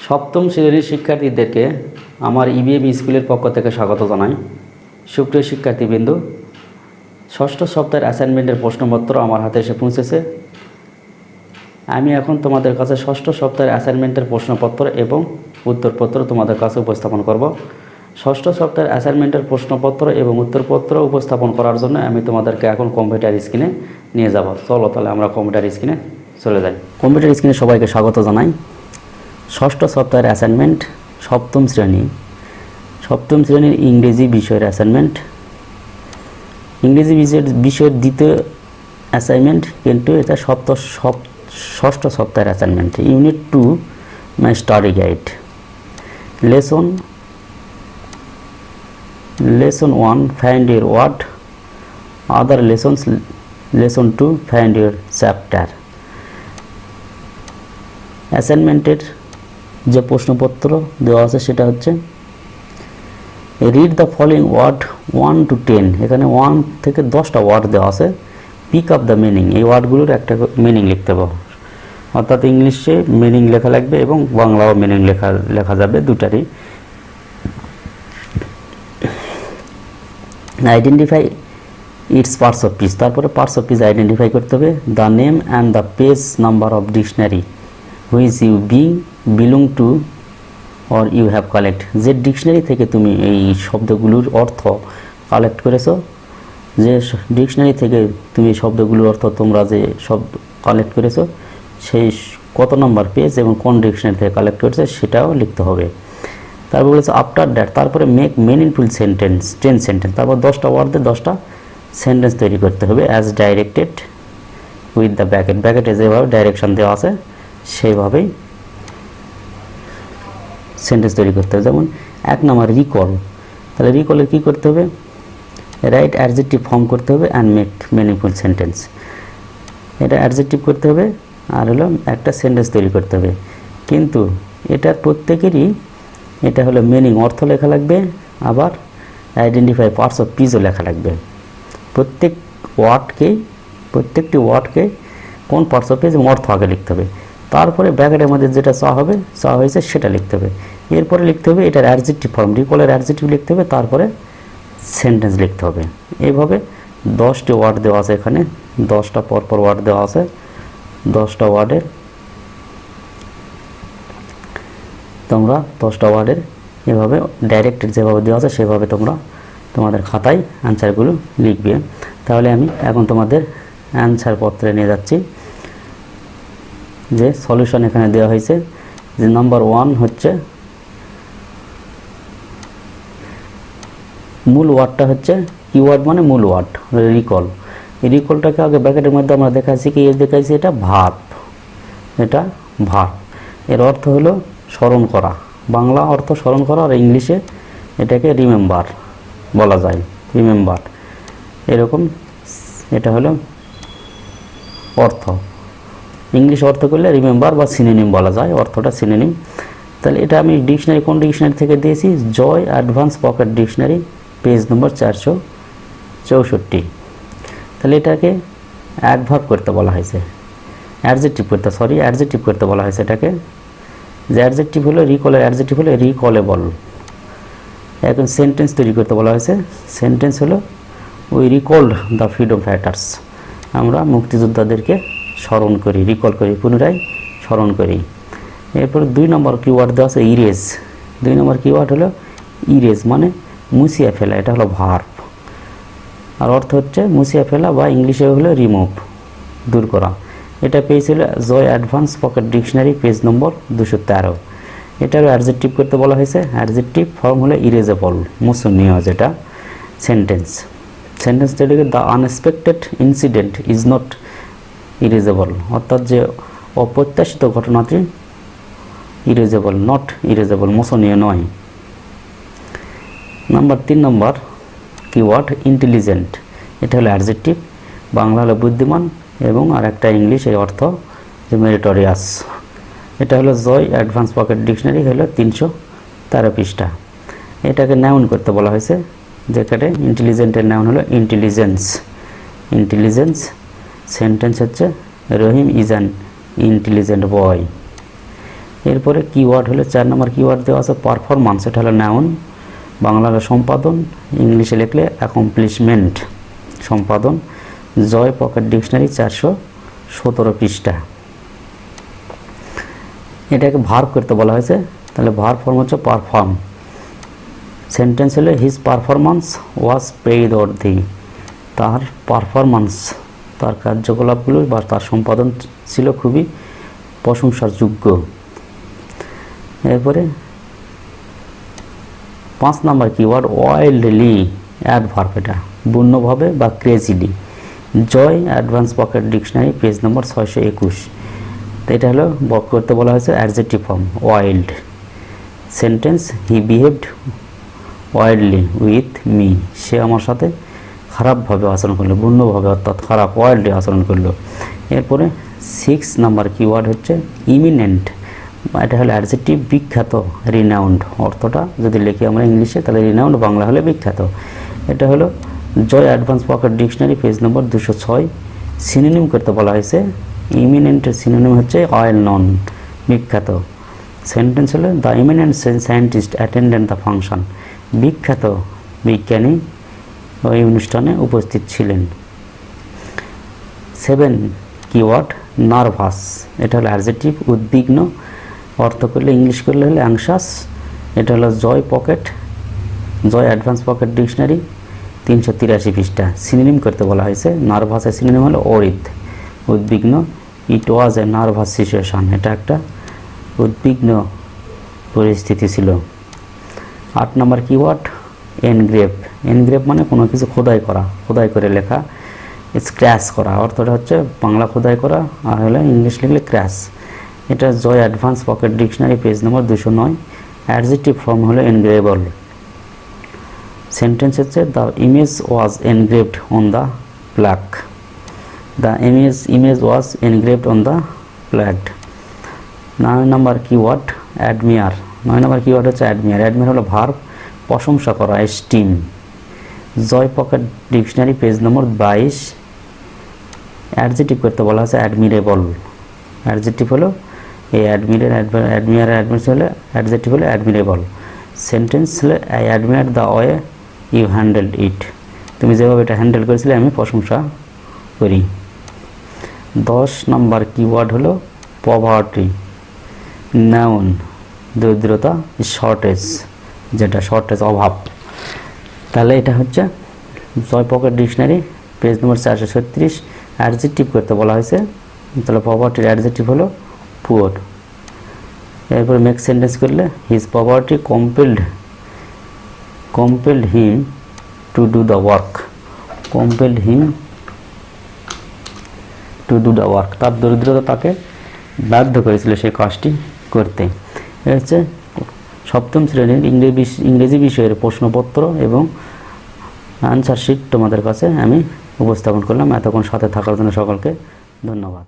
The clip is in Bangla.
সপ্তম শ্রেণীর শিক্ষার্থীদেরকে আমার ইবিএম স্কুলের পক্ষ থেকে স্বাগত জানাই। সুপ্রিয় শিক্ষার্থীবৃন্দ, ষষ্ঠ সপ্তাহের অ্যাসাইনমেন্টের প্রশ্নপত্র আমার হাতে এসে পৌঁছেছে। আমি এখন তোমাদের কাছে ষষ্ঠ সপ্তাহের অ্যাসাইনমেন্টের প্রশ্নপত্র এবং উত্তরপত্র তোমাদের কাছে উপস্থাপন করব। ষষ্ঠ সপ্তাহের অ্যাসাইনমেন্টের প্রশ্নপত্র এবং উত্তরপত্র উপস্থাপন করার জন্য আমি তোমাদেরকে এখন কম্পিউটার স্ক্রিনে নিয়ে যাব। চলো তাহলে আমরা কম্পিউটার স্ক্রিনে চলে যাই। কম্পিউটার স্ক্রিনে সবাইকে স্বাগত জানাই। ষষ্ঠ সপ্তাহের অ্যাসাইনমেন্ট সপ্তম শ্রেণীর ইংরেজি বিষয়ের অ্যাসাইনমেন্ট। ইংরেজি বিষয়ের দ্বিতীয় অ্যাসাইনমেন্ট, কিন্তু এটা ষষ্ঠ সপ্তাহের assignment. Unit 2 my study guide. Lesson 1 find your word. Other lessons lesson 2 find your chapter. অ্যাসাইনমেন্টের যে প্রশ্নপত্র দেওয়া আছে সেটা হচ্ছে read the following word 1 to 10। এখানে 1 থেকে 10টা ওয়ার্ড দেওয়া আছে। পিক আপ দ্য মিনিং, এই ওয়ার্ডগুলোর একটা মিনিং লিখতে হবে, অর্থাৎ ইংলিশে মিনিং লেখা লাগবে এবং বাংলাও মিনিং লেখা যাবে, দুটারই। Identify its parts of speech, তারপরে পার্টস অফ স্পিচ আইডেন্টিফাই করতে হবে। The name and the page number of dictionary which you belong to or you have collect. যে ডিকশনারি থেকে তুমি এই শব্দগুলোর অর্থ কালেক্ট করেছো, যে ডিকশনারি থেকে তুমি শব্দগুলোর অর্থ তোমরা যে শব্দ কালেক্ট করেছো, সেই কত নম্বর পেজ এবং কোন ডিকশনারি থেকে কালেক্ট করেছে সেটাও লিখতে হবে। তারপর বলেছে আফটার দ্যাট, তারপরে মেক মিনিংফুল সেন্টেন্স, 10 সেন্টেন্স। তারপর 10টা ওয়ার্ডে 10টা সেন্টেন্স তৈরি করতে হবে অ্যাজ ডাইরেক্টেড উইথ দ্য ব্র্যাকেটে যেভাবে ডাইরেকশন দেওয়া আছে সেইভাবেই সেন্টেন্স তৈরি করতে হবে। যেমন 1 নম্বর রিকল, তাহলে রিকলে কী করতে হবে? রাইট অ্যাডজেক্টিভ ফর্ম করতে হবে অ্যান্ড মেক মিনিংফুল সেন্টেন্স। এটা অ্যাডজেক্টিভ করতে হবে আর হলো একটা সেন্টেন্স তৈরি করতে হবে। কিন্তু এটার প্রত্যেকেরই এটা হলো মিনিং, অর্থ লেখা লাগবে, আবার আইডেন্টিফাই পার্টস অফ স্পিচও লেখা লাগবে। প্রত্যেকটি ওয়ার্ডকে কোন পার্টস অফ স্পিচ এবং অর্থ আগে লিখতে হবে। তারপরে ব্র্যাকেটের মধ্যে যেটা চাওয়া হয়েছে সেটা লিখতে হবে। এরপরে লিখতে হবে এটার অ্যাডজেক্টিভ ফর্ম, রিকলের অ্যাডজেক্টিভ লিখতে হবে, তারপরে সেন্টেন্স লিখতে হবে। এইভাবে 10টি ওয়ার্ড দেওয়া আছে, এখানে 10টা পরপর ওয়ার্ড দেওয়া আছে। 10টা ওয়ার্ডের তোমরা 10টা ওয়ার্ডের এভাবে ডাইরেক্টেড যেভাবে দেওয়া আছে সেভাবে তোমরা তোমাদের খাতায় অ্যান্সারগুলো লিখবে। তাহলে আমি এখন তোমাদের অ্যান্সার পত্রে নিয়ে যাচ্ছি। যে সলিউশন এখানে দেওয়া হয়েছে, যে নাম্বার 1 হচ্ছে মূল ওয়ার্ডটা হচ্ছে কিওয়ার্ড মানে মূল ওয়ার্ড রিকল। এই রিকলটাকে আগে ব্র্যাকেটের মধ্যে আমরা দেখাচ্ছি কি দেখাইছি, এটা ভার্ব। এর অর্থ হলো স্মরণ করা, বাংলা অর্থ স্মরণ করা, আর ইংলিশে এটাকে রিমেম্বার বলা যায়, রিমেম্বার এরকম। এটা হলো অর্থ, ইংলিশ অর্থ করলে রিমেম্বার বা সিনোনিম বলা যায়, অর্থটা সিনোনিম। তাহলে এটা আমি কোন ডিকশনারি থেকে দিয়েছি? Joy advance pocket dictionary, page number 464। তাহলে এটাকে অ্যাডভার্ব করতে বলা হয়েছে, অ্যাডজেক্টিভ করতে বলা হয়েছে এটাকে। যে অ্যাডজেক্টিভ হলো রিকলের অ্যাডজেক্টিভ হলো রিকলেবল। এখন সেন্টেন্স তৈরি করতে বলা হয়েছে, সেন্টেন্স হলো we recalled the freedom fighters. আমরা মুক্তিযোদ্ধাদেরকে স্মরণ করি, রিকল করি, পুনরায় স্মরণ করি। এরপর 2 নম্বর কিওয়ার্ড দেওয়া আছে ইরেজ। 2 নম্বর কিওয়ার্ড হলো ইরেজ মানে মুছিয়ে ফেলা, এটা হলো ভার্ব, আর অর্থ হচ্ছে মুছিয়ে ফেলা বা ইংলিশে হলো রিমুভ, দূর করা। এটা পেয়েছিল Joy advance pocket dictionary, page number 213। এটারও অ্যাডজেক্টিভ করতে বলা হয়েছে, অ্যাডজেক্টিভ ফর্ম হলো ইরেজেবল, মোশনীয়। যেটা সেন্টেন্স থেকে the unexpected incident is not erasable, অর্থাৎ যে অপ্রত্যাশিত ঘটনাটি ইরেজেবল, মোশনীয় নয়। Number 3 number keyword intelligent. এটা হলো অ্যাডজেক্টিভ, বাংলা হলো বুদ্ধিমান এবং আর একটা ইংলিশ এর অর্থ যে মেরিটোরিয়াস। এটা হলো জয় অ্যাডভান্স পকেট ডিকশনারি, হলো 313 পৃষ্ঠা। এটাকে নাউন করতে বলা হয়েছে, যেখানে ইন্টেলিজেন্টের নাউন হলো ইন্টেলিজেন্স। সেন্টেন্স হচ্ছে রহিম ইজ অ্যান ইন্টেলিজেন্ট বয়। এরপরে কিওয়ার্ড হলো 4 নম্বর কিওয়ার্ড দেওয়া আছে পারফরম্যান্স, এটা হলো নাউন, বাংলার সম্পাদন, ইংলিশে লিখলে অ্যাকমপ্লিশমেন্ট সম্পাদন। জয় পকেট ডিকশনারি 417 পৃষ্ঠা। এটাকে ভার্ব করতে বলা হয়েছে, তাহলে ভার্ব ফর্ম হচ্ছে পারফর্ম। সেন্টেন্স হলো হিজ পারফরম্যান্স ওয়াজ প্রেইজওয়ার্দি, তার পারফরম্যান্স, তার কার্যকলাপগুলো বা তার সম্পাদন ছিল খুবই প্রশংসার যোগ্য। এরপরে 5 নম্বর কিওয়ার্ড ওয়াইল্ডলি অ্যাডভার্ব, এটা পূর্ণভাবে বা crazily. Joy advance pocket dictionary page number 621। তো এটা হলো করতে বলা হয়েছে adjective form wild. Sentence he behaved wildly with me, সে আমার সাথে খারাপভাবে আচরণ করলো, পূর্ণভাবে অর্থাৎ খারাপ ওয়াইল্ডলি আচরণ করলো। এরপরে 6 নম্বর কিওয়ার্ড হচ্ছে ইমিনেন্ট, এটা হলো অ্যাডজেক্টিভ বিখ্যাত, রিনাউন্ড অর্থটা যদি লিখি আমরা ইংলিশে তাহলে রিনাউন্ড, বাংলা হলে বিখ্যাত। এটা হলো Joy advance pocket dictionary page number 206। Synonym করতে বলা হয়েছে, ইমিনেন্টের সিনোনিম হচ্ছে ওয়েল নন, বিখ্যাত। সেন্টেন্স হলো the eminent scientist attended the function, বিখ্যাত বিজ্ঞানী ওই অনুষ্ঠানে উপস্থিত ছিলেন। 7 কিওয়ার্ড নার্ভাস, এটা হলো অ্যাডজেক্টিভ উদ্বিগ্ন, অর্থ করলে ইংলিশ করলে হলো অ্যাংশাস। এটা হলো জয় অ্যাডভান্স পকেট ডিকশনারি 383 পৃষ্ঠা। সিনোনিম করতে বলা হয়েছে, নার্ভাসের সিনোনিম হলো অরিত, উদ্বিগ্ন। ইট ওয়াজ এ নার্ভাস সিচুয়েশন, এটা একটা উদ্বিগ্ন পরিস্থিতি ছিল। 8 নম্বর কিওয়ার্ড এনগ্রেভ, এনগ্রেভ মানে কোনো কিছু খোদাই করা, খোদাই করে লেখা, স্ক্র্যাচ করা, অর্থটা হচ্ছে বাংলা খোদাই করা, আর হলো ইংলিশ লিখলে ক্র্যাশ। এটা Joy advance pocket dictionary page number 209। Adjective form হলো এনগ্রেবল। সেন্টেন্স হচ্ছে the image was engraved on the plaque, the image was engraved on the plaque. 9 number keyword admire, 9 number keyword হচ্ছে অ্যাডমিয়ার। অ্যাডমিয়ার হলো ভার্ব, প্রশংসা করা, esteem. Joy pocket dictionary page number 22। Adjective করতে বলা হচ্ছে অ্যাডমিরেবল, অ্যাডজেক্টিভ হলো এই অ্যাডজেক্টিভ হলো অ্যাডমিরেবল। সেন্টেন্স হলো I admire the way you handle it, তুমি যেভাবে এটা হ্যান্ডেল করেছিলে আমি প্রশংসা করি। 10 নম্বর কিওয়ার্ড হলো পভার্টি, নাউন, দরিদ্রতা, শর্টেজ, যেটা শর্টেজ অভাব। তাহলে এটা হচ্ছে Joy pocket dictionary page number 436। Adjective করতে বলা হয়েছে, তাহলে পভার্টির অ্যাডজেক্টিভ হলো পুয়ার। এরপরে মেক সেন্টেন্স করলে his poverty compelled him to do the work, compelled him to do the work, তার দরিদ্রতা তাকে বাধ্য করেছিল সেই কাজটি করতে। এ হচ্ছে 7ম শ্রেণীর ইংরেজি বিষয়ের প্রশ্নপত্র এবং আনসার শিট তোমাদের কাছে আমি উপস্থাপন করলাম। এতক্ষণ সাথে থাকার জন্য সকলকে ধন্যবাদ।